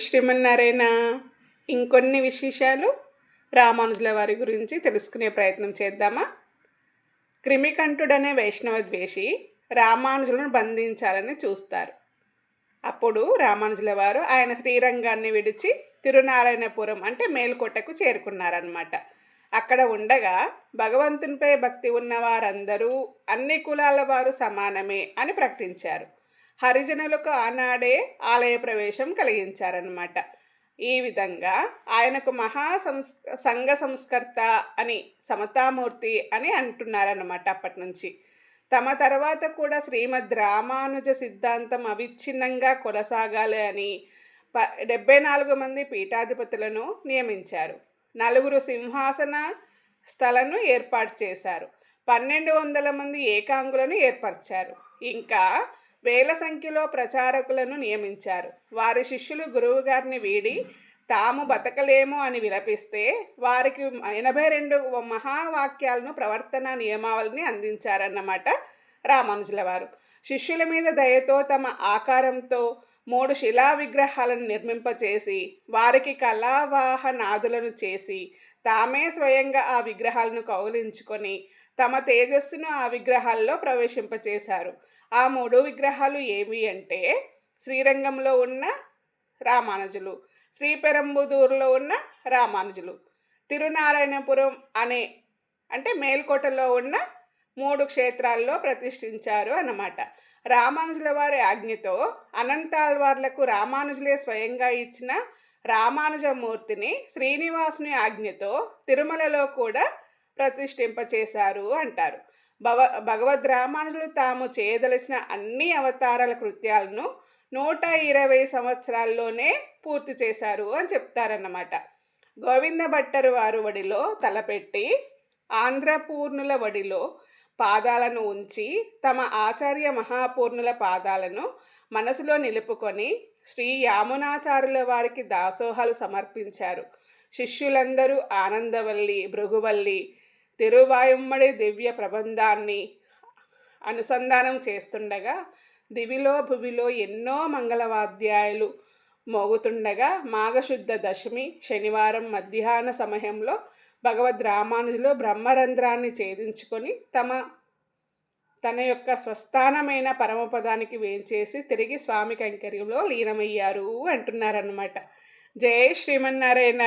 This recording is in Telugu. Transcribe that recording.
శ్రీమన్నారాయణ. ఇంకొన్ని విశేషాలు రామానుజుల వారి గురించి తెలుసుకునే ప్రయత్నం చేద్దామా? క్రిమికంఠుడనే వైష్ణవ ద్వేషి రామానుజులను బంధించాలని చూస్తారు. అప్పుడు రామానుజుల వారు ఆయన శ్రీరంగాన్ని విడిచి తిరునారాయణపురం అంటే మేల్కోటకు చేరుకున్నారన్నమాట. అక్కడ ఉండగా భగవంతునిపై భక్తి ఉన్న వారందరూ అన్ని కులాల వారు సమానమే అని ప్రకటించారు. హరిజనులకు ఆనాడే ఆలయ ప్రవేశం కలిగించారన్నమాట. ఈ విధంగా ఆయనకు సంఘ సంస్కర్త అని, సమతామూర్తి అని అంటున్నారన్నమాట. అప్పటి నుంచి తమ తర్వాత కూడా శ్రీమద్ రామానుజ సిద్ధాంతం అవిచ్ఛిన్నంగా కొనసాగాలి అని 74 మంది పీఠాధిపతులను నియమించారు. 4 సింహాసన స్థలను ఏర్పాటు చేశారు. 1200 మంది ఏకాంగులను ఏర్పరిచారు. ఇంకా వేల సంఖ్యలో ప్రచారకులను నియమించారు. వారి శిష్యులు గురువుగారిని వీడి తాము బతకలేము అని విలపిస్తే వారికి 82 మహావాక్యాలను, ప్రవర్తన నియమావళిని అందించారన్నమాట రామానుజుల వారు. శిష్యుల మీద దయతో తమ ఆకారంతో 3 శిలా విగ్రహాలను నిర్మింపచేసి వారికి కళావాహనాదులను చేసి తామే స్వయంగా ఆ విగ్రహాలను కౌలించుకొని తమ తేజస్సును ఆ విగ్రహాల్లో ప్రవేశింపచేశారు. ఆ 3 విగ్రహాలు ఏవి అంటే శ్రీరంగంలో ఉన్న రామానుజులు, శ్రీపెరంబుదూరులో ఉన్న రామానుజులు, తిరునారాయణపురం అంటే మేల్కోటలో ఉన్న 3 క్షేత్రాల్లో ప్రతిష్ఠించారు అన్నమాట. రామానుజుల వారి ఆజ్ఞతో అనంతాళ్వార్లకు రామానుజులే స్వయంగా ఇచ్చిన రామానుజమూర్తిని శ్రీనివాసుని ఆజ్ఞతో తిరుమలలో కూడా ప్రతిష్ఠింపచేశారు అంటారు. భగవద్ రామానుజులు తాము చేయదలిచిన అన్ని అవతారాల కృత్యాలను 120 సంవత్సరాల్లోనే పూర్తి చేశారు అని చెప్తారన్నమాట. గోవింద భట్టరు వారు వడిలో తలపెట్టి ఆంధ్రపూర్ణుల వడిలో పాదాలను ఉంచి తమ ఆచార్య మహాపూర్ణుల పాదాలను మనసులో నిలుపుకొని శ్రీ యామునాచార్యుల వారికి దాసోహాలు సమర్పించారు. శిష్యులందరూ ఆనందవల్లి, భృగువల్లి, తిరువాయుమ్మడి దివ్య ప్రబంధాన్ని అనుసంధానం చేస్తుండగా దివిలో భువిలో ఎన్నో మంగళవాద్యాలు మోగుతుండగా మాఘశుద్ధ దశమి శనివారం మధ్యాహ్న సమయంలో భగవద్ రామానుజులు బ్రహ్మరంధ్రాన్ని ఛేదించుకొని తన యొక్క స్వస్థానమైన పరమపదానికి వేంచేసి తిరిగి స్వామి కైంకర్యంలో లీనమయ్యారు అంటున్నారన్నమాట. జై శ్రీమన్నారాయణ.